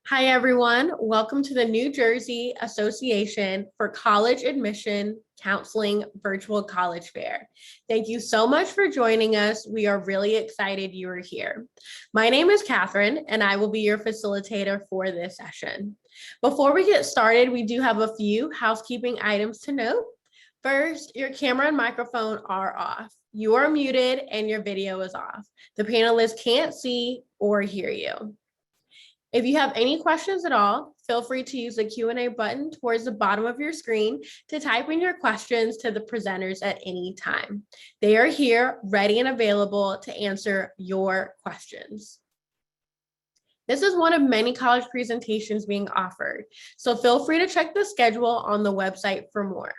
Hi, everyone. Welcome to the New Jersey Association for College Admission Counseling Virtual College Fair. Thank you so much for joining us. We are really excited you are here. My name is Catherine, and I will be your facilitator for this session. Before we get started, we do have a few housekeeping items to note. First, your camera and microphone are off. You are muted and your video is off. The panelists can't see or hear you. If you have any questions at all, feel free to use the Q&A button towards the bottom of your screen to type in your questions to the presenters at any time. They are here, ready and available to answer your questions. This is one of many college presentations being offered, so feel free to check the schedule on the website for more.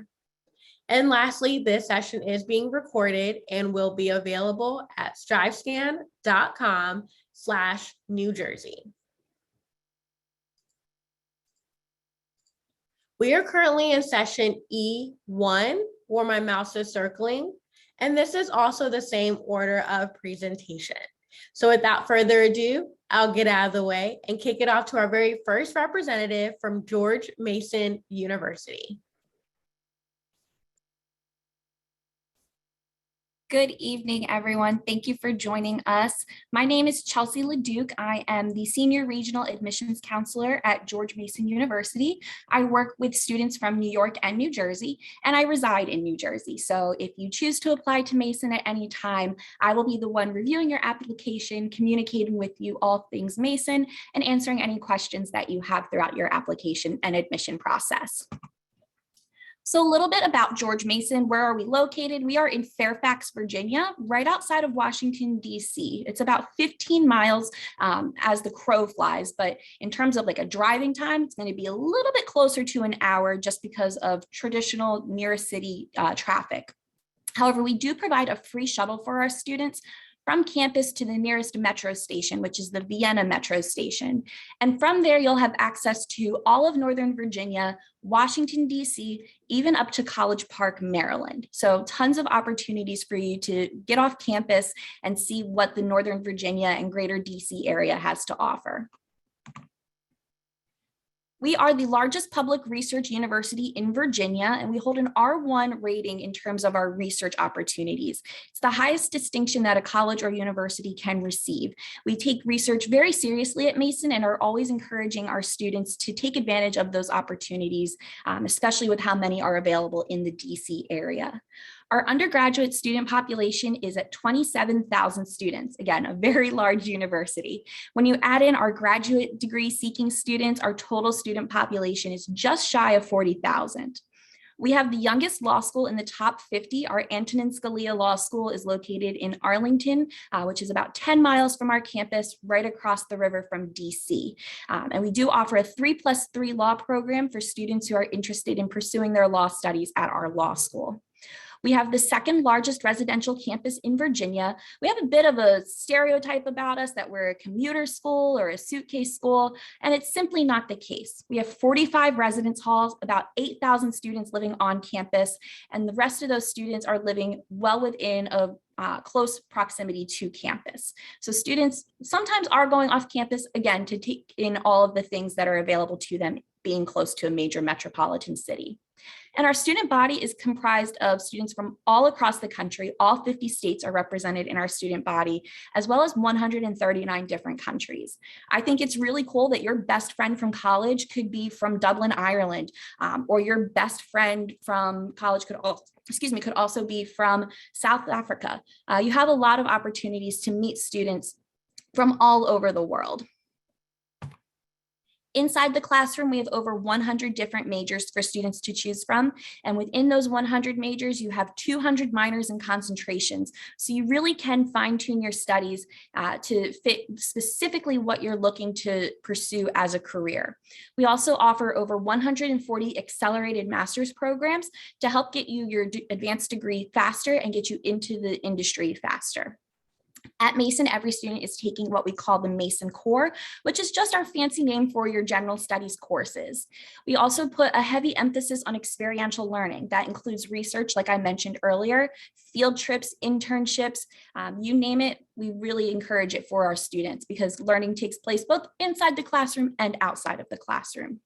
And lastly, this session is being recorded and will be available at strivescan.com/New Jersey. We are currently in session E1, where my mouse is circling, and this is also the same order of presentation. So without further ado, I'll get out of the way and kick it off to our very first representative from George Mason University. Good evening, everyone. Thank you for joining us. My name is Chelsea LeDuc. I am the Senior Regional Admissions Counselor at George Mason University. I work with students from New York and New Jersey, and I reside in New Jersey. So if you choose to apply to Mason at any time, I will be the one reviewing your application, communicating with you all things Mason, and answering any questions that you have throughout your application and admission process. So a little bit about George Mason. Where are we located? We are in Fairfax, Virginia, right outside of Washington, D.C. It's about 15 miles as the crow flies, but in terms of like a driving time, it's going to be a little bit closer to an hour just because of traditional nearest city traffic. However, we do provide a free shuttle for our students from campus to the nearest metro station, which is the Vienna metro station. And from there, you'll have access to all of Northern Virginia, Washington, D.C., even up to College Park, Maryland. So tons of opportunities for you to get off campus and see what the Northern Virginia and greater D.C. area has to offer. We are the largest public research university in Virginia, and we hold an R1 rating in terms of our research opportunities. It's the highest distinction that a college or university can receive. We take research very seriously at Mason and are always encouraging our students to take advantage of those opportunities, especially with how many are available in the DC area. Our undergraduate student population is at 27,000 students. Again, a very large university. When you add in our graduate degree seeking students, our total student population is just shy of 40,000. We have the youngest law school in the top 50. Our Antonin Scalia Law School is located in Arlington, which is about 10 miles from our campus, right across the river from DC. And we do offer a 3+3 law program for students who are interested in pursuing their law studies at our law school. We have the second largest residential campus in Virginia. We have a bit of a stereotype about us that we're a commuter school or a suitcase school, and it's simply not the case. We have 45 residence halls, about 8,000 students living on campus, and the rest of those students are living well within a close proximity to campus. So students sometimes are going off campus, again, to take in all of the things that are available to them being close to a major metropolitan city. And our student body is comprised of students from all across the country. All 50 states are represented in our student body, as well as 139 different countries. I think it's really cool that your best friend from college could be from Dublin, Ireland, or your best friend from college could also be from South Africa. You have a lot of opportunities to meet students from all over the world. Inside the classroom, we have over 100 different majors for students to choose from. And within those 100 majors, you have 200 minors and concentrations. So you really can fine-tune your studies to fit specifically what you're looking to pursue as a career. We also offer over 140 accelerated master's programs to help get you your advanced degree faster and get you into the industry faster. At Mason, every student is taking what we call the Mason Core, which is just our fancy name for your general studies courses. We also put a heavy emphasis on experiential learning. That includes research, like I mentioned earlier, field trips, internships, you name it. We really encourage it for our students because learning takes place both inside the classroom and outside of the classroom.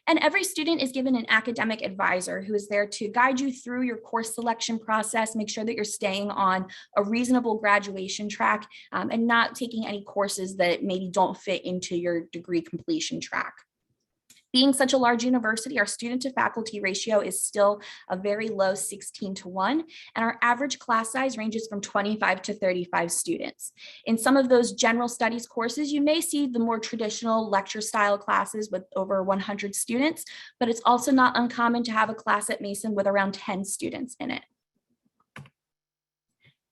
And every student is given an academic advisor who is there to guide you through your course selection process, make sure that you're staying on a reasonable graduation track and not taking any courses that maybe don't fit into your degree completion track. Being such a large university, our student to faculty ratio is still a very low 16:1, and our average class size ranges from 25 to 35 students. In some of those general studies courses, you may see the more traditional lecture style classes with over 100 students, but it's also not uncommon to have a class at Mason with around 10 students in it.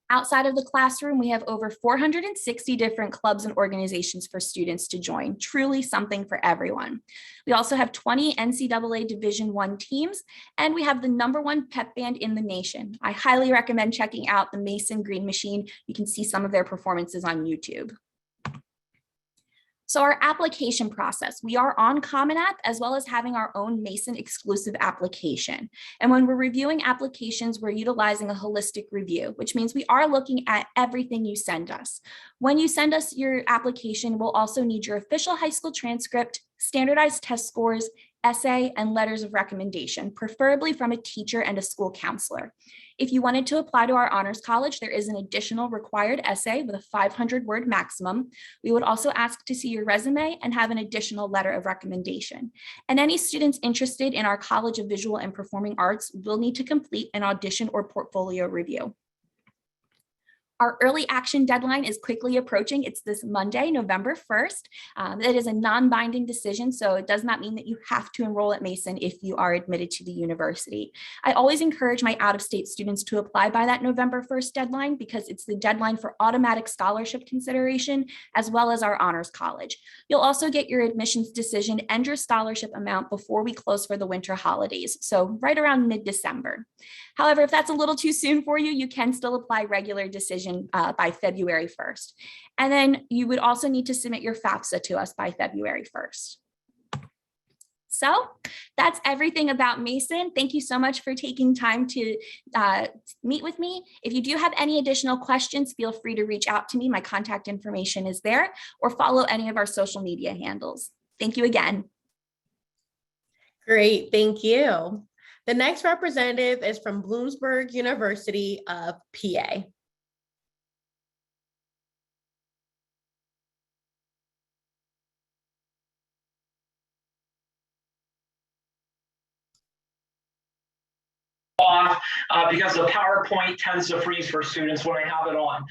Outside of the classroom, we have over 460 different clubs and organizations for students to join, truly something for everyone. We also have 20 NCAA Division I teams, and we have the #1 pep band in the nation. I highly recommend checking out the Mason Green Machine. You can see some of their performances on YouTube. So our application process, we are on Common App as well as having our own Mason exclusive application. And when we're reviewing applications, we're utilizing a holistic review, which means we are looking at everything you send us. When you send us your application, we'll also need your official high school transcript, standardized test scores, essay, and letters of recommendation, preferably from a teacher and a school counselor. If you wanted to apply to our honors college, there is an additional required essay with a 500-word maximum. We would also ask to see your resume and have an additional letter of recommendation. And any students interested in our College of Visual and Performing Arts will need to complete an audition or portfolio review. Our early action deadline is quickly approaching. It's this Monday, November 1st. It is a non-binding decision, so it does not mean that you have to enroll at Mason if you are admitted to the university. I always encourage my out-of-state students to apply by that November 1st deadline because it's the deadline for automatic scholarship consideration as well as our honors college. You'll also get your admissions decision and your scholarship amount before we close for the winter holidays, so right around mid-December. However, if that's a little too soon for you, you can still apply regular decision by February 1st. And then you would also need to submit your FAFSA to us by February 1st. So that's everything about Mason. Thank you so much for taking time to meet with me. If you do have any additional questions, feel free to reach out to me. My contact information is there, or follow any of our social media handles. Thank you again. Great, thank you. The next representative is from Bloomsburg University of PA. Off because the PowerPoint tends to freeze for students when I have it on.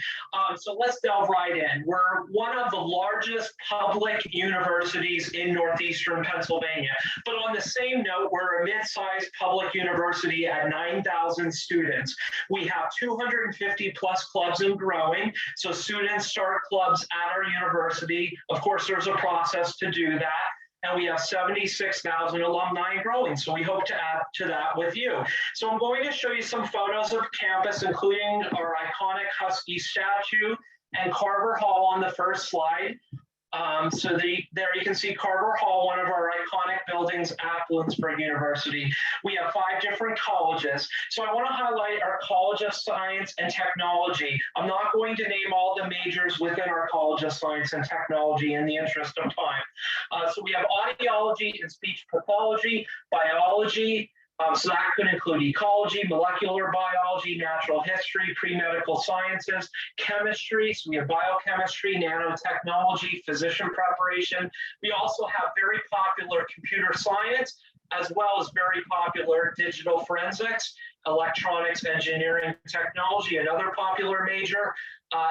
So let's delve right in. We're one of the largest public universities in Northeastern Pennsylvania, but on the same note, we're a mid-sized public university at 9,000 students. We have 250 plus clubs and growing, so students start clubs at our university. Of course, there's a process to do that. And we have 76,000 alumni and growing. So we hope to add to that with you. So I'm going to show you some photos of campus, including our iconic Husky statue and Carver Hall on the first slide. There you can see Carver Hall, one of our iconic buildings at Bloomsburg University. We have 5 different colleges. So I want to highlight our College of Science and Technology. I'm not going to name all the majors within our College of Science and Technology in the interest of time. So we have audiology and speech pathology, biology, so that could include ecology, molecular biology, natural history, pre-medical sciences, chemistry. So we have biochemistry, nanotechnology, physician preparation. We also have very popular computer science, as well as very popular digital forensics, electronics, engineering, technology, another popular major,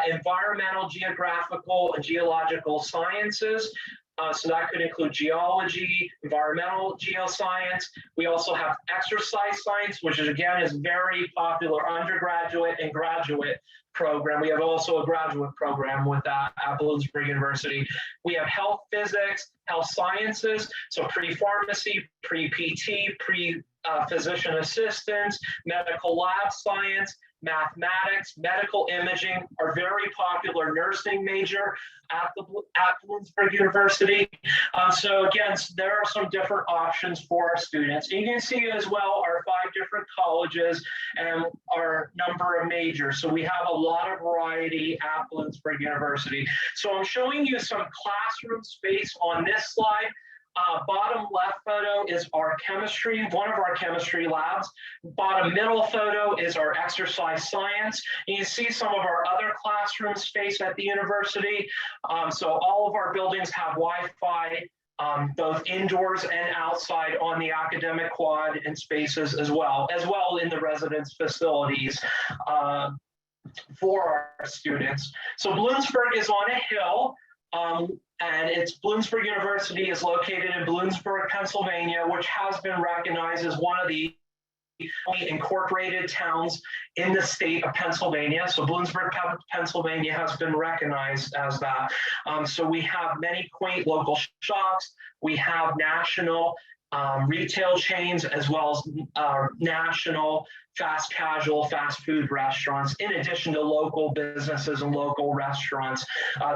environmental, geographical, and geological sciences. So that could include geology, environmental geoscience. We also have exercise science, which is, again, is very popular undergraduate and graduate program. We have also a graduate program with that at Bloomsburg University. We have health physics, health sciences, so pre-pharmacy, pre-PT, pre-physician assistants, medical lab science, mathematics, medical imaging, our very popular nursing major at Bloomsburg University. So again, there are some different options for our students. And you can see as well our 5 different colleges and our number of majors. So we have a lot of variety at Bloomsburg University. So I'm showing you some classroom space on this slide. Bottom left photo is our chemistry, one of our chemistry labs. Bottom middle photo is our exercise science. And you see some of our other classroom space at the university. So all of our buildings have Wi-Fi, both indoors and outside on the academic quad and spaces as well in the residence facilities for our students. So Bloomsburg is on a hill. And it's Bloomsburg University is located in Bloomsburg, Pennsylvania, which has been recognized as one of the only incorporated towns in the state of Pennsylvania. So Bloomsburg, Pennsylvania has been recognized as that. So we have many quaint local shops. We have national retail chains as well as national fast casual, fast food restaurants, in addition to local businesses and local restaurants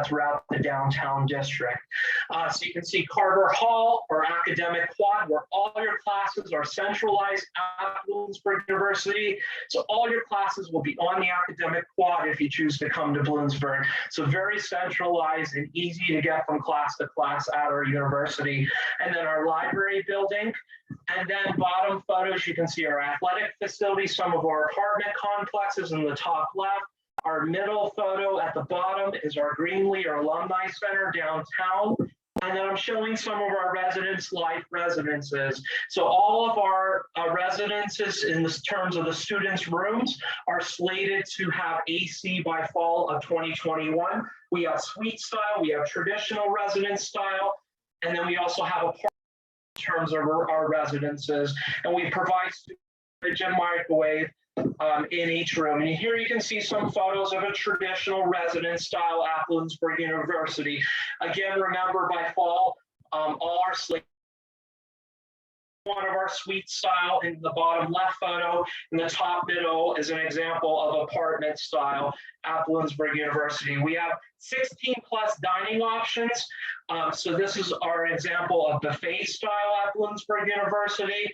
throughout the downtown district. So you can see Carter Hall, or academic quad, where all your classes are centralized at Bloomsburg University. So all your classes will be on the academic quad if you choose to come to Bloomsburg. So very centralized and easy to get from class to class at our university. And then our library building. And then bottom photos, you can see our athletic facilities, some of our apartment complexes in the top left. Our middle photo at the bottom is our Greenlee or Alumni Center downtown. And then I'm showing some of our residence life residences. So all of our residences in the terms of the students' rooms are slated to have AC by fall of 2021. We have suite style, we have traditional residence style, and then we also have apartment in terms of our residences, and we provide fridge and microwave in each room. And here you can see some photos of a traditional residence style at Bloomsburg University. Again, remember by fall, all our slates, one of our suite style in the bottom left photo, in the top middle is an example of apartment style at Bloomsburg University. We have 16 plus dining options. So this is our example of buffet style at Bloomsburg University.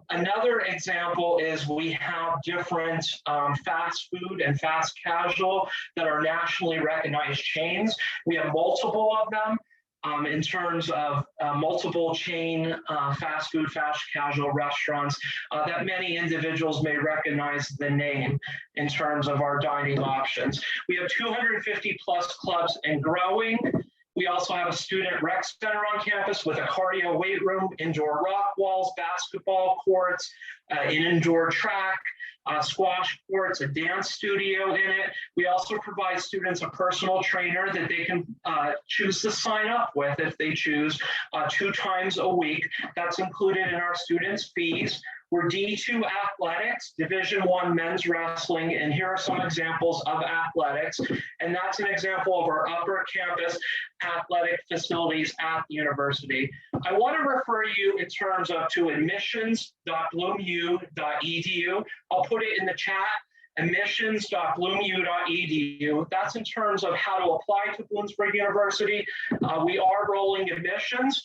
Another example is we have different fast food and fast casual that are nationally recognized chains. We have multiple of them. In terms of multiple chain fast food, fast casual restaurants that many individuals may recognize the name in terms of our dining options. We have 250 plus clubs and growing. We also have a student rec center on campus with a cardio weight room, indoor rock walls, basketball courts, an indoor track, squash courts, a dance studio in it. We also provide students a personal trainer that they can choose to sign up with if they choose 2 times a week. That's included in our students' fees. We're D2 athletics, Division I men's wrestling, and here are some examples of athletics. And that's an example of our upper campus athletic facilities at the university. I want to refer you in terms of to admissions.bloomu.edu. I'll put it in the chat, admissions.bloomu.edu. That's in terms of how to apply to Bloomsburg University. We are rolling admissions.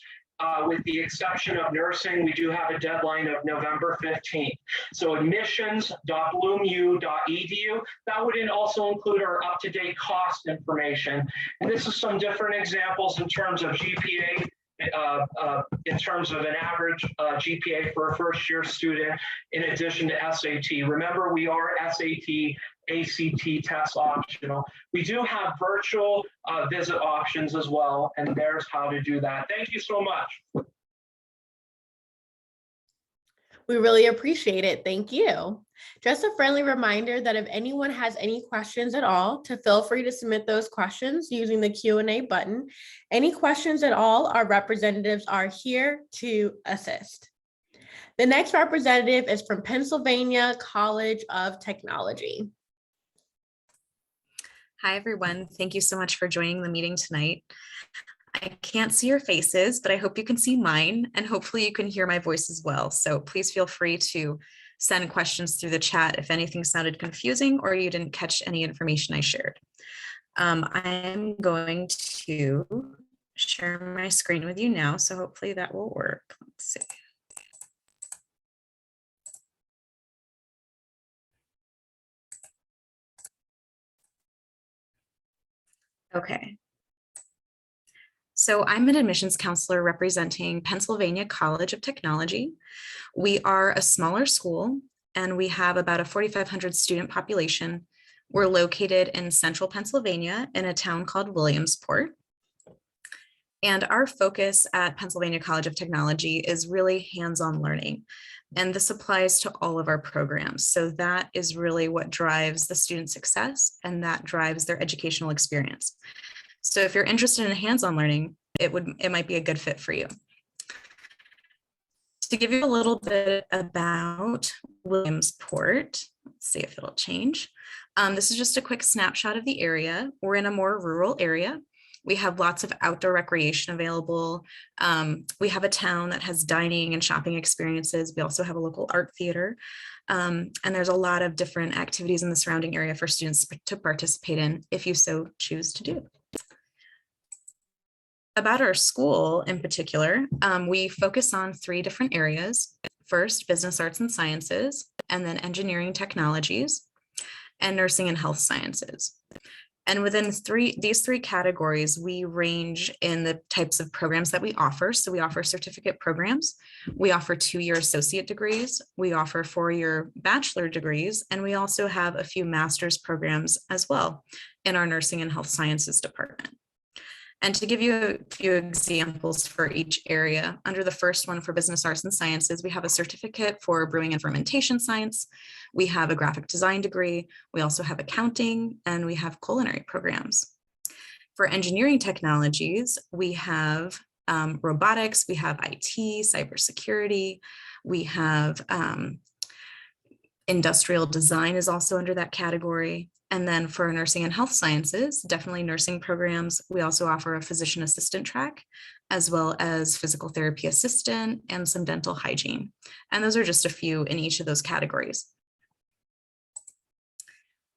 With the exception of nursing, we do have a deadline of November 15th. So admissions.bloomu.edu. That would also include our up-to-date cost information. And this is some different examples in terms of GPA, in terms of an average GPA for a first-year student, in addition to SAT. Remember, we are SAT, ACT test optional. We do have virtual visit options as well, and there's how to do that. Thank you so much. We really appreciate it. Thank you. Just a friendly reminder that if anyone has any questions at all, to feel free to submit those questions using the Q&A button. Any questions at all, our representatives are here to assist. The next representative is from Pennsylvania College of Technology. Hi, everyone. Thank you so much for joining the meeting tonight. I can't see your faces, but I hope you can see mine, and hopefully you can hear my voice as well. So please feel free to send questions through the chat if anything sounded confusing or you didn't catch any information I shared. I'm going to share my screen with you now, so hopefully that will work. Let's see. Okay. So I'm an admissions counselor representing Pennsylvania College of Technology. We are a smaller school and we have about a 4,500 student population. We're located in central Pennsylvania in a town called Williamsport. And our focus at Pennsylvania College of Technology is really hands-on learning. And this applies to all of our programs. So that is really what drives the student success and that drives their educational experience. So if you're interested in hands-on learning, it might be a good fit for you. To give you a little bit about Williamsport, let's see if it'll change. This is just a quick snapshot of the area. We're in a more rural area. We have lots of outdoor recreation available. We have a town that has dining and shopping experiences. We also have a local art theater. And there's a lot of different activities in the surrounding area for students to participate in if you so choose to do. About our school in particular, we focus on 3 different areas. First, business arts and sciences, and then engineering technologies, and nursing and health sciences. And within these three categories, we range in the types of programs that we offer. So we offer certificate programs, we offer 2-year associate degrees, we offer 4-year bachelor degrees, and we also have a few master's programs as well in our nursing and health sciences department. And to give you a few examples for each area, under the first one for business arts and sciences, we have a certificate for brewing and fermentation science. We have a graphic design degree. We also have accounting and we have culinary programs. For engineering technologies, we have robotics, we have IT, cybersecurity, we have industrial design is also under that category. And then for nursing and health sciences, definitely nursing programs. We also offer a physician assistant track, as well as physical therapy assistant and some dental hygiene. And those are just a few in each of those categories.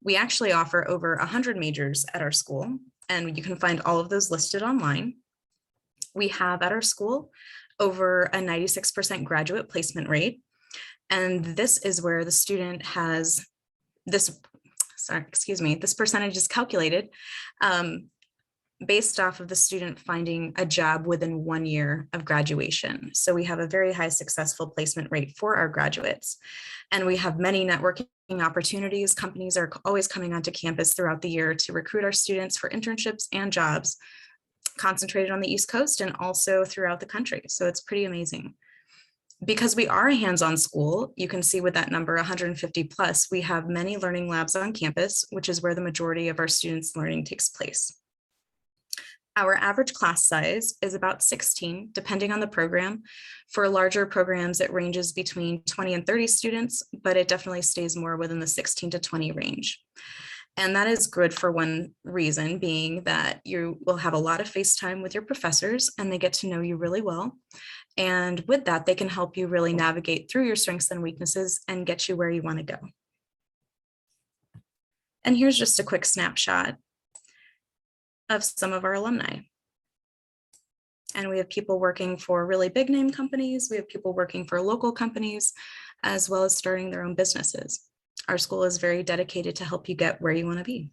We actually offer over 100 majors at our school, and you can find all of those listed online. We have at our school over a 96% graduate placement rate. And this is where the student has this percentage is calculated based off of the student finding a job within 1 year of graduation. So we have a very high successful placement rate for our graduates. And we have many networking opportunities. Companies are always coming onto campus throughout the year to recruit our students for internships and jobs, concentrated on the East Coast and also throughout the country. So it's pretty amazing. Because we are a hands-on school, you can see with that number 150 plus, we have many learning labs on campus, which is where the majority of our students' learning takes place. Our average class size is about 16, depending on the program. For larger programs, it ranges between 20 and 30 students, but it definitely stays more within the 16 to 20 range. And that is good for one reason, being that you will have a lot of face time with your professors and they get to know you really well. And with that, they can help you really navigate through your strengths and weaknesses and get you where you want to go. And here's just a quick snapshot of some of our alumni. And we have people working for really big name companies. We have people working for local companies, as well as starting their own businesses. Our school is very dedicated to help you get where you want to be.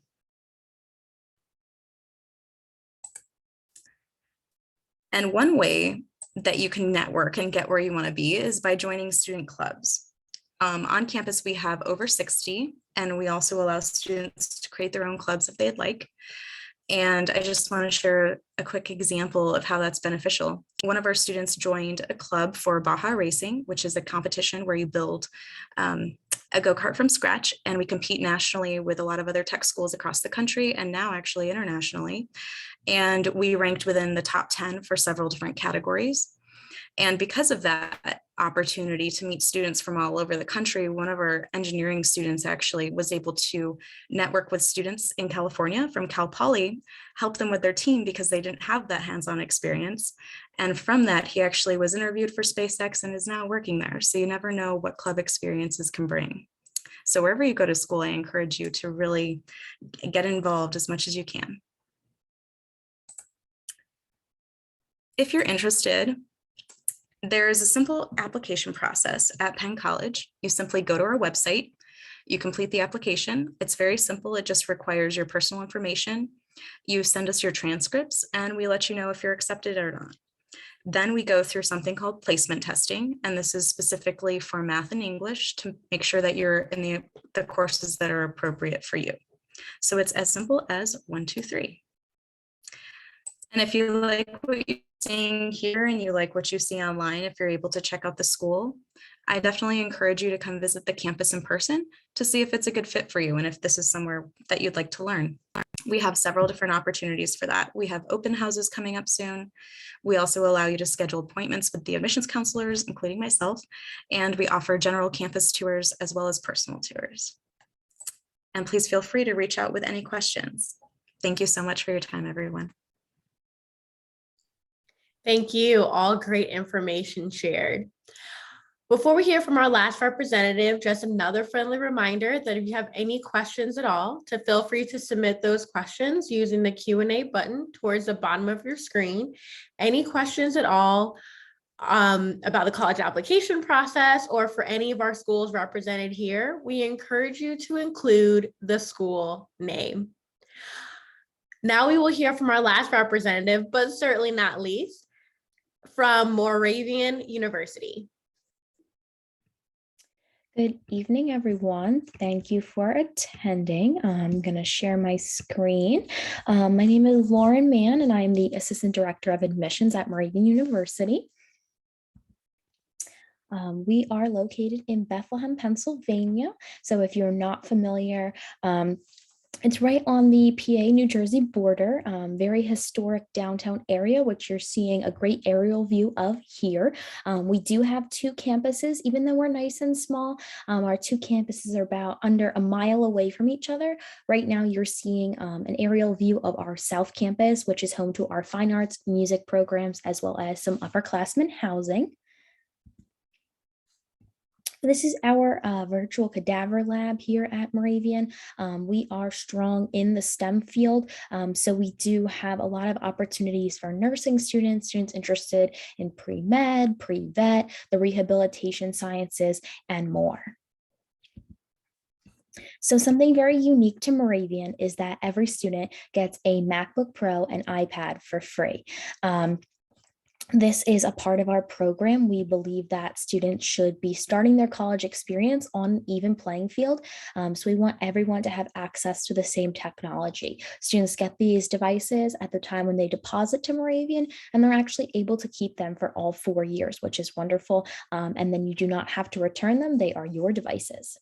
And one way that you can network and get where you want to be is by joining student clubs. On campus, we have over 60, and we also allow students to create their own clubs if they'd like. And I just want to share a quick example of how that's beneficial. One of our students joined a club for Baja Racing, which is a competition where you build a go-kart from scratch, and we compete nationally with a lot of other tech schools across the country and now actually internationally. And we ranked within the top 10 for several different categories. And because of that opportunity to meet students from all over the country, one of our engineering students actually was able to network with students in California from Cal Poly, help them with their team because they didn't have that hands-on experience. And from that, he actually was interviewed for SpaceX and is now working there. So you never know what club experiences can bring. So wherever you go to school, I encourage you to really get involved as much as you can. If you're interested, there is a simple application process at Penn College. You simply go to our website, you complete the application. It's very simple. It just requires your personal information. You send us your transcripts and we let you know if you're accepted or not. Then we go through something called placement testing, and this is specifically for math and English to make sure that you're in the courses that are appropriate for you. So it's as simple as 1, 2, 3. And if you like what you're seeing here and you like what you see online, if you're able to check out the school, I definitely encourage you to come visit the campus in person to see if it's a good fit for you and if this is somewhere that you'd like to learn. We have several different opportunities for that. We have open houses coming up soon. We also allow you to schedule appointments with the admissions counselors, including myself, and we offer general campus tours as well as personal tours. And please feel free to reach out with any questions. Thank you so much for your time, everyone. Thank you. All great information shared. Before we hear from our last representative, just another friendly reminder that if you have any questions at all, to feel free to submit those questions using the Q&A button towards the bottom of your screen. Any questions at all about the college application process or for any of our schools represented here, we encourage you to include the school name. Now we will hear from our last representative, but certainly not least, from Moravian University. Good evening, everyone. Thank you for attending. I'm going to share my screen. My name is Lauren Mann, and I am the Assistant Director of Admissions at Moravian University. We are located in Bethlehem, Pennsylvania. So if you're not familiar, it's right on the PA, New Jersey border, very historic downtown area, which you're seeing a great aerial view of here. We do have 2 campuses, even though we're nice and small. Our 2 campuses are about under a mile away from each other. Right now, you're seeing an aerial view of our South Campus, which is home to our fine arts music programs, as well as some upperclassmen housing. This is our virtual cadaver lab here at Moravian. We are strong in the STEM field, so we do have a lot of opportunities for nursing students, students interested in pre-med, pre-vet, the rehabilitation sciences, and more. So something very unique to Moravian is that every student gets a MacBook Pro and iPad for free. This is a part of our program. We believe that students should be starting their college experience on an even playing field. So we want everyone to have access to the same technology. Students get these devices at the time when they deposit to Moravian, and they're actually able to keep them for all 4 years, which is wonderful. And then you do not have to return them. They are your devices.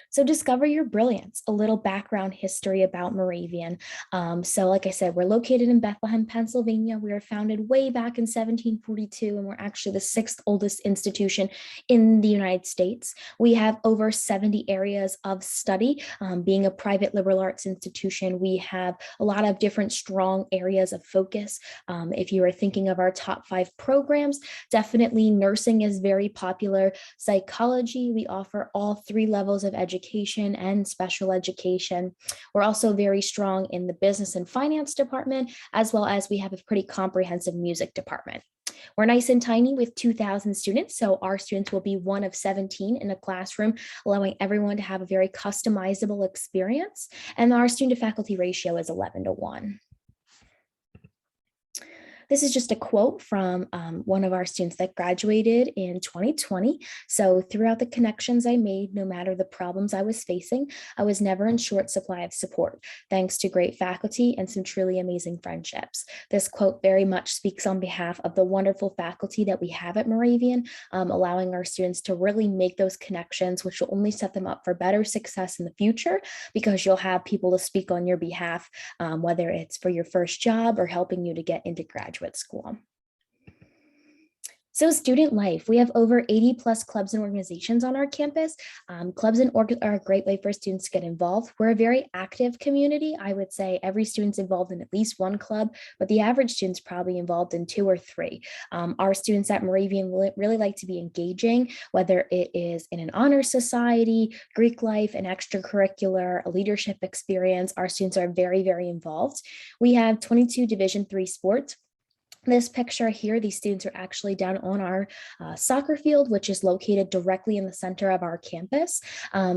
So discover your brilliance, a little background history about Moravian. So like I said, we're located in Bethlehem, Pennsylvania. We were founded way back in 1742, and we're actually the 6th oldest institution in the United States. We have over 70 areas of study. Being a private liberal arts institution, we have a lot of different strong areas of focus. If you are thinking of our top 5 programs, definitely nursing is very popular. Psychology, we offer all 3 levels of education and special education. We're also very strong in the business and finance department, as well as we have a pretty comprehensive music department. We're nice and tiny with 2,000 students, so our students will be one of 17 in a classroom, allowing everyone to have a very customizable experience. And our student to faculty ratio is 11:1. This is just a quote from one of our students that graduated in 2020. So throughout the connections I made, no matter the problems I was facing, I was never in short supply of support, thanks to great faculty and some truly amazing friendships. This quote very much speaks on behalf of the wonderful faculty that we have at Moravian, allowing our students to really make those connections, which will only set them up for better success in the future, because you'll have people to speak on your behalf, whether it's for your first job or helping you to get into graduate school. So student life, we have over 80 plus clubs and organizations on our campus. Clubs and org are a great way for students to get involved. We're a very active community. I would say every student's involved in at least one club, but the average student's probably involved in 2 or 3. Our students at Moravian really like to be engaging, whether it is in an honor society, Greek life, an extracurricular, a leadership experience. Our students are very, very involved. We have 22 Division III sports. This picture here, these students are actually down on our soccer field, which is located directly in the center of our campus.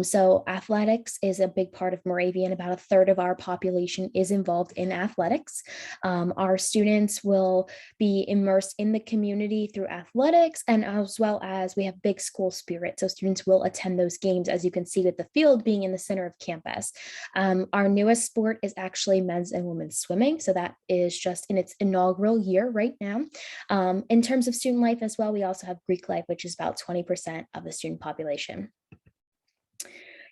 So athletics is a big part of Moravian. About a third of our population is involved in athletics. Our students will be immersed in the community through athletics, and as well as we have big school spirit. So students will attend those games, as you can see with the field being in the center of campus. Our newest sport is actually men's and women's swimming. So that is just in its inaugural year right now. In terms of student life as well, we also have Greek life, which is about 20% of the student population.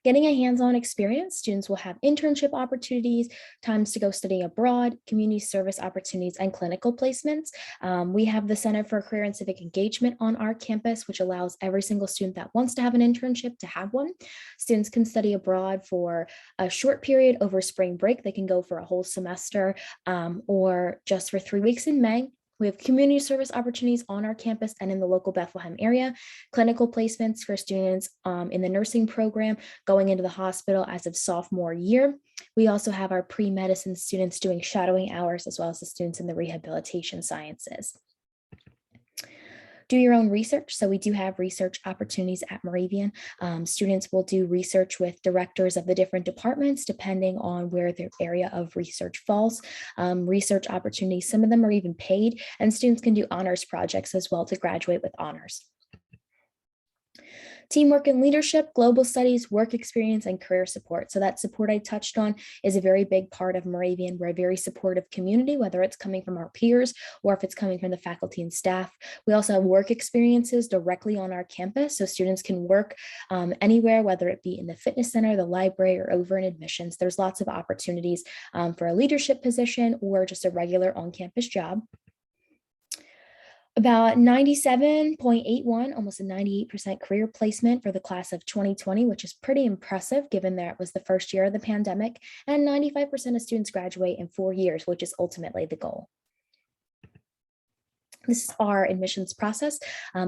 Getting a hands-on experience, students will have internship opportunities, times to go study abroad, community service opportunities, and clinical placements. We have the Center for Career and Civic Engagement on our campus, which allows every single student that wants to have an internship to have one. Students can study abroad for a short period over spring break. They can go for a whole semester or just for 3 weeks in May. We have community service opportunities on our campus and in the local Bethlehem area, clinical placements for students in the nursing program going into the hospital as of sophomore year. We also have our pre-medicine students doing shadowing hours, as well as the students in the rehabilitation sciences. Do your own research. So we do have research opportunities at Moravian. Students will do research with directors of the different departments, depending on where their area of research falls. Research opportunities, some of them are even paid, and students can do honors projects as well to graduate with honors. Teamwork and leadership, global studies, work experience, and career support. So that support I touched on is a very big part of Moravian. We're a very supportive community, whether it's coming from our peers or if it's coming from the faculty and staff. We also have work experiences directly on our campus, so students can work anywhere, whether it be in the fitness center, the library, or over in admissions. There's lots of opportunities for a leadership position or just a regular on-campus job. About 97.81, almost a 98% career placement for the class of 2020, which is pretty impressive given that it was the first year of the pandemic, and 95% of students graduate in 4 years, which is ultimately the goal. This is our admissions process.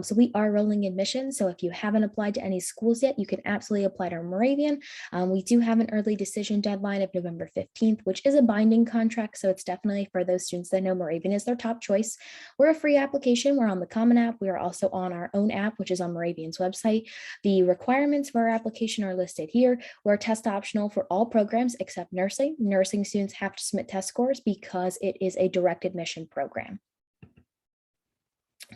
So we are rolling admissions. So if you haven't applied to any schools yet, you can absolutely apply to Moravian. We do have an early decision deadline of November 15th, which is a binding contract. So it's definitely for those students that know Moravian is their top choice. We're a free application. We're on the Common App. We are also on our own app, which is on Moravian's website. The requirements for our application are listed here. We're test optional for all programs except nursing. Nursing students have to submit test scores because it is a direct admission program.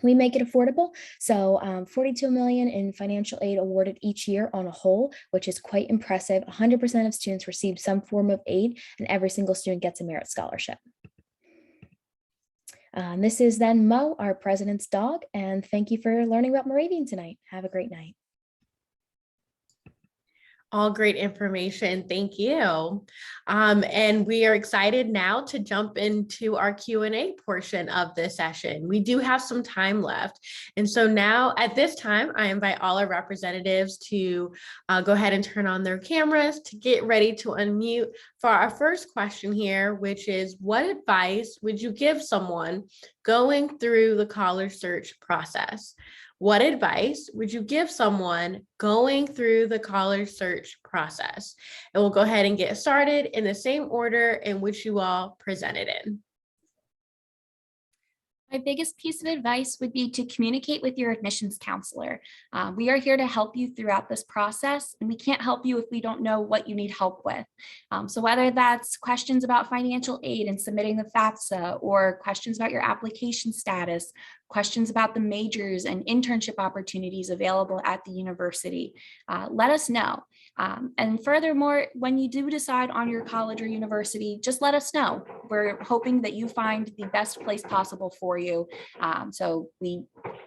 We make it affordable. So $42 million in financial aid awarded each year on a whole, which is quite impressive. 100% of students receive some form of aid, and every single student gets a merit scholarship. This is then Mo, our president's dog, and thank you for learning about Moravian tonight. Have a great night. All great information. Thank you. And we are excited now to jump into our Q&A portion of this session. We do have some time left. And so now at this time, I invite all our representatives to go ahead and turn on their cameras to get ready to unmute for our first question here, which is, what advice would you give someone going through the college search process? What advice would you give someone going through the college search process? And we'll go ahead and get started in the same order in which you all presented in. My biggest piece of advice would be to communicate with your admissions counselor. We are here to help you throughout this process, and we can't help you if we don't know what you need help with. So whether that's questions about financial aid and submitting the FAFSA, or questions about your application status, questions about the majors and internship opportunities available at the university, let us know. And furthermore, when you do decide on your college or university, just let us know. We're hoping that you find the best place possible for you. So we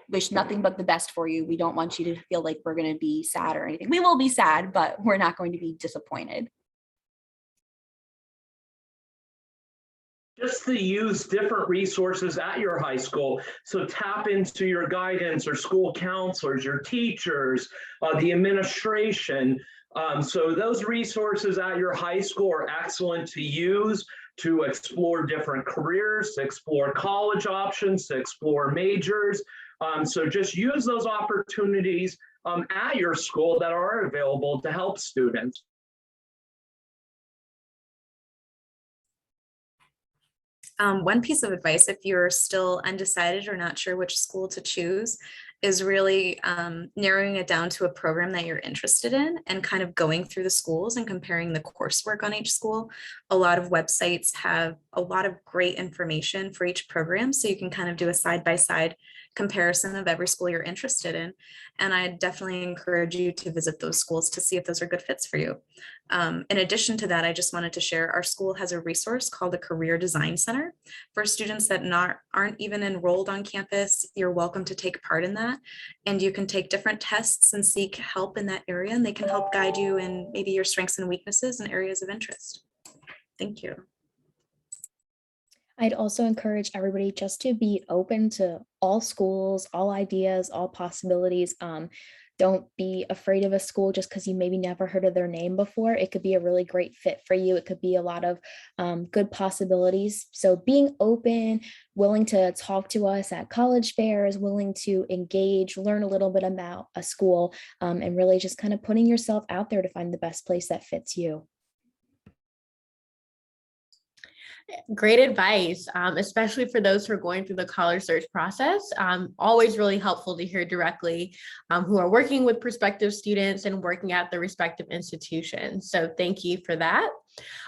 wish nothing but the best for you. We don't want you to feel like we're going to be sad or anything. We will be sad, but we're not going to be disappointed. just to use different resources at your high school. So tap into your guidance or school counselors, your teachers, the administration. So those resources at your high school are excellent to use to explore different careers, to explore college options, to explore majors. So just use those opportunities at your school that are available to help students. One piece of advice, if you're still undecided or not sure which school to choose, is really narrowing it down to a program that you're interested in and kind of going through the schools and comparing the coursework on each school. A lot of websites have a lot of great information for each program, so you can kind of do a side-by-side comparison of every school you're interested in. And I definitely encourage you to visit those schools to see if those are good fits for you. In addition to that, I just wanted to share our school has a resource called the Career Design Center for students that aren't even enrolled on campus. You're welcome to take part in that, and you can take different tests and seek help in that area, and they can help guide you in maybe your strengths and weaknesses and areas of interest. Thank you. I'd also encourage everybody just to be open to all schools, all ideas, all possibilities. Don't be afraid of a school just because you maybe never heard of their name before. It could be a really great fit for you. It could be a lot of good possibilities. So being open, willing to talk to us at college fairs, willing to engage, learn a little bit about a school, and really just kind of putting yourself out there to find the best place that fits you. Great advice, especially for those who are going through the college search process. Always really helpful to hear directly who are working with prospective students and working at the respective institutions. So thank you for that.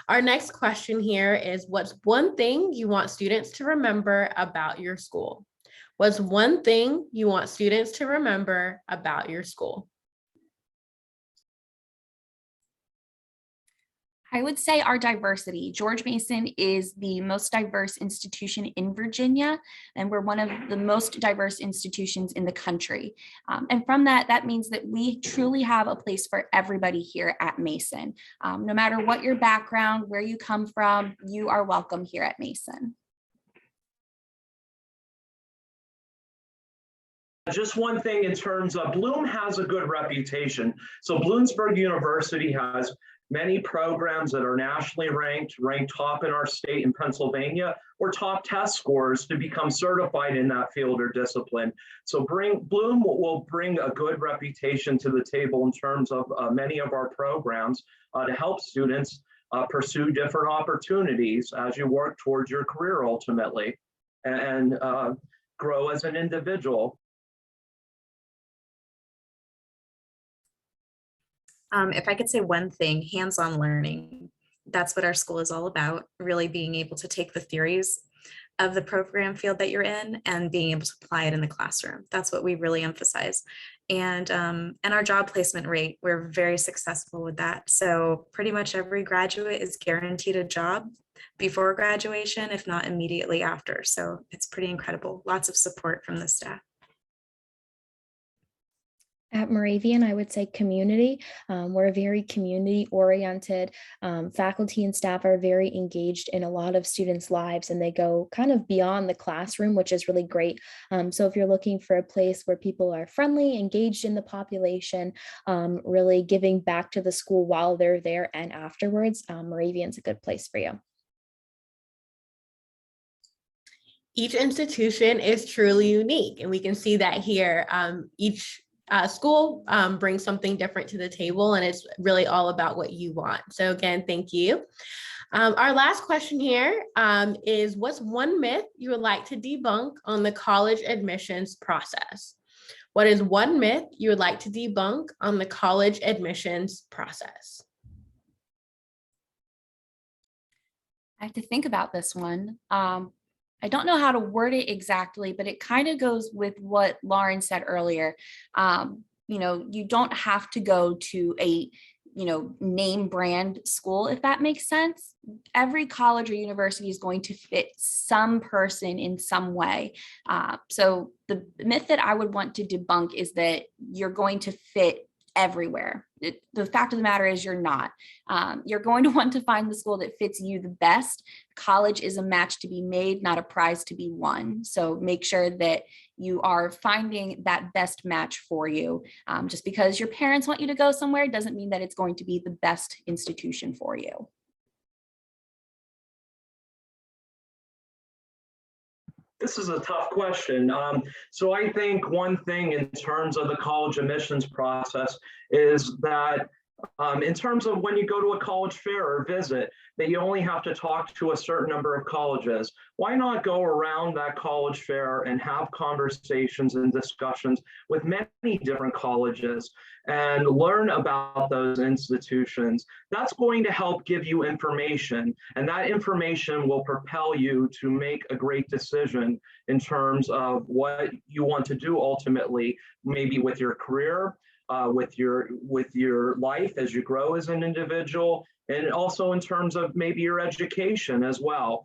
Our next question here is, what's one thing you want students to remember about your school? What's one thing you want students to remember about your school? I would say our diversity. George Mason is the most diverse institution in Virginia, and we're one of the most diverse institutions in the country. And from that means that we truly have a place for everybody here at Mason. No matter what your background, where you come from, you are welcome here at Mason. Just one thing in terms of Bloom has a good reputation. So Bloomsburg University has many programs that are nationally ranked top in our state in Pennsylvania, or top test scores to become certified in that field or discipline. So Bloom will bring a good reputation to the table in terms of many of our programs to help students pursue different opportunities as you work towards your career ultimately, and grow as an individual. If I could say one thing, hands-on learning. That's what our school is all about, really being able to take the theories of the program field that you're in and being able to apply it in the classroom. That's what we really emphasize. And our job placement rate, we're very successful with that. So pretty much every graduate is guaranteed a job before graduation, if not immediately after. So it's pretty incredible. Lots of support from the staff. At Moravian, I would say community. We're very community oriented. Faculty and staff are very engaged in a lot of students' lives, and they go kind of beyond the classroom, which is really great. So if you're looking for a place where people are friendly, engaged in the population, really giving back to the school while they're there and afterwards, Moravian's a good place for you. Each institution is truly unique, and we can see that here. Each school brings something different to the table, and it's really all about what you want. So again, thank you. Our last question here is, what's one myth you would like to debunk on the college admissions process? What is one myth you would like to debunk on the college admissions process? I have to think about this one. I don't know how to word it exactly, but it kind of goes with what Lauren said earlier. You don't have to go to a, name brand school, if that makes sense. Every college or university is going to fit some person in some way. So the myth that I would want to debunk is that you're going to fit everywhere. the fact of the matter is you're not. You're going to want to find the school that fits you the best. College is a match to be made, not a prize to be won. So make sure that you are finding that best match for you. Just because your parents want you to go somewhere doesn't mean that it's going to be the best institution for you. This is a tough question. So I think one thing in terms of the college admissions process is that in terms of when you go to a college fair or visit, that you only have to talk to a certain number of colleges. Why not go around that college fair and have conversations and discussions with many different colleges and learn about those institutions? That's going to help give you information, and that information will propel you to make a great decision in terms of what you want to do ultimately, maybe with your career, with your life as you grow as an individual, and also in terms of maybe your education as well.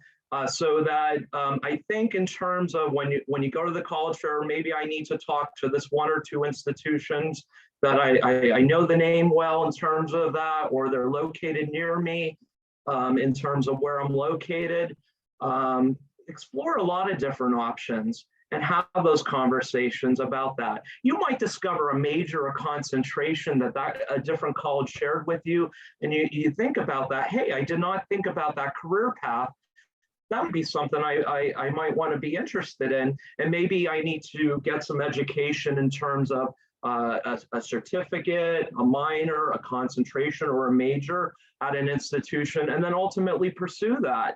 So that I think in terms of when you go to the college fair, maybe I need to talk to this one or two institutions that I know the name well in terms of that, or they're located near me in terms of where I'm located. Explore a lot of different options and have those conversations about that. You might discover a major or concentration that a different college shared with you, and you think about that. Hey, I did not think about that career path. That would be something I might want to be interested in, and maybe I need to get some education in terms of a certificate, a minor, a concentration, or a major at an institution, and then ultimately pursue that.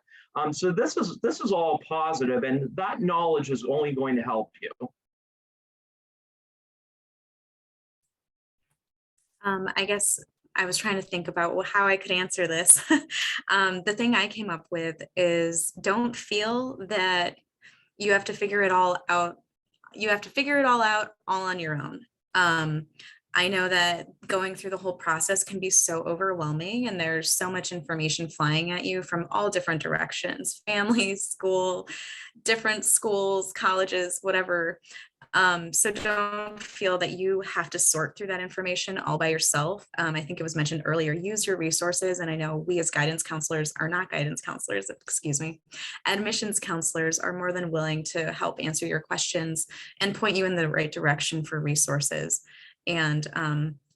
So this is all positive, and that knowledge is only going to help you. I guess I was trying to think about how I could answer this. The thing I came up with is, don't feel that you have to figure it all out. You have to figure it all out all on your own. I know that going through the whole process can be so overwhelming, and there's so much information flying at you from all different directions, families, school, different schools, colleges, whatever. So don't feel that you have to sort through that information all by yourself. I think it was mentioned earlier, use your resources. And I know we as guidance counselors are not guidance counselors, excuse me. Admissions counselors are more than willing to help answer your questions and point you in the right direction for resources. And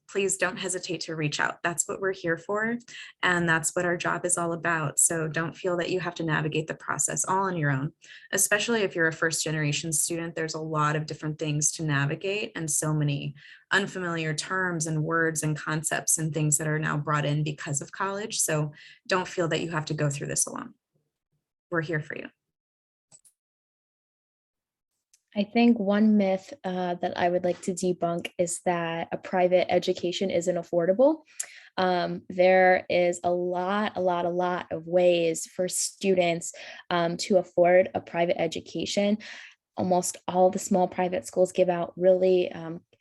please don't hesitate to reach out. That's what we're here for. And that's what our job is all about. So don't feel that you have to navigate the process all on your own, especially if you're a first generation student. There's a lot of different things to navigate, and so many unfamiliar terms and words and concepts and things that are now brought in because of college. So don't feel that you have to go through this alone. We're here for you. I think one myth that I would like to debunk is that a private education isn't affordable. There is a lot of ways for students to afford a private education. Almost all the small private schools give out really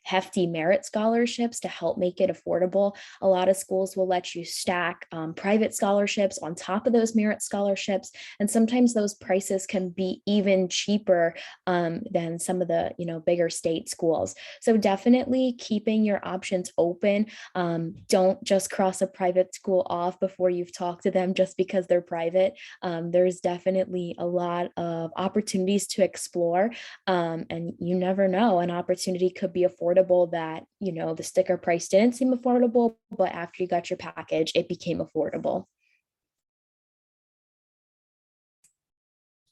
hefty merit scholarships to help make it affordable. A lot of schools will let you stack private scholarships on top of those merit scholarships. And sometimes those prices can be even cheaper than some of the bigger state schools. So definitely keeping your options open. Don't just cross a private school off before you've talked to them just because they're private. There's definitely a lot of opportunities to explore. And you never know, an opportunity could be affordable that, the sticker price didn't seem affordable, but after you got your package, it became affordable.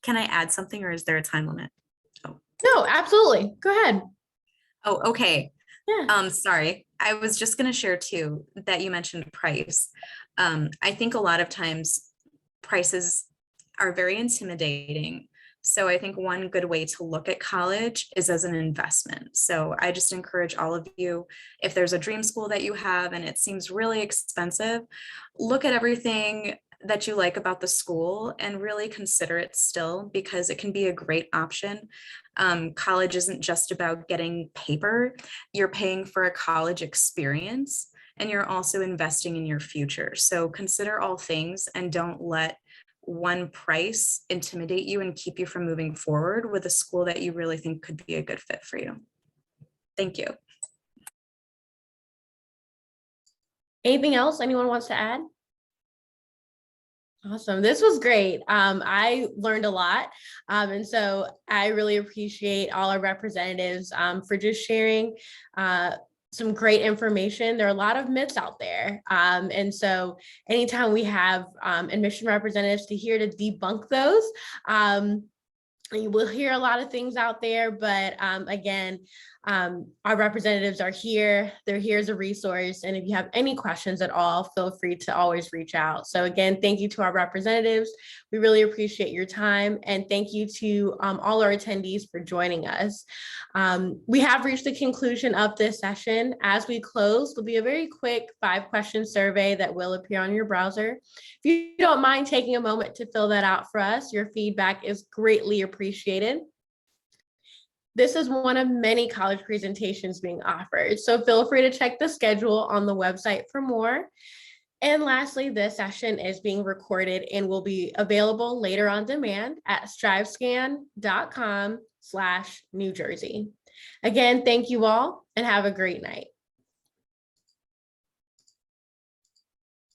Can I add something, or is there a time limit? Oh. No, absolutely. Go ahead. Oh, okay. Yeah. Sorry. I was just going to share too that you mentioned price. I think a lot of times prices are very intimidating. So I think one good way to look at college is as an investment. So I just encourage all of you, if there's a dream school that you have and it seems really expensive, look at everything that you like about the school and really consider it still, because it can be a great option. College isn't just about getting paper. You're paying for a college experience, and you're also investing in your future. So consider all things and don't let one price intimidate you and keep you from moving forward with a school that you really think could be a good fit for you. Thank you. Anything else anyone wants to add? Awesome. This was great. I learned a lot. And so I really appreciate all our representatives for just sharing some great information. There are a lot of myths out there. And so anytime we have admission representatives to debunk those, you will hear a lot of things out there, but again, our representatives are here. They're here as a resource. And if you have any questions at all, feel free to always reach out. So again, thank you to our representatives. We really appreciate your time. And thank you to all our attendees for joining us. We have reached the conclusion of this session. As we close, there'll be a very quick 5-question survey that will appear on your browser. If you don't mind taking a moment to fill that out for us, your feedback is greatly appreciated. This is one of many college presentations being offered, so feel free to check the schedule on the website for more. And lastly, this session is being recorded and will be available later on demand at strivescan.com/New Jersey. Again, thank you all and have a great night.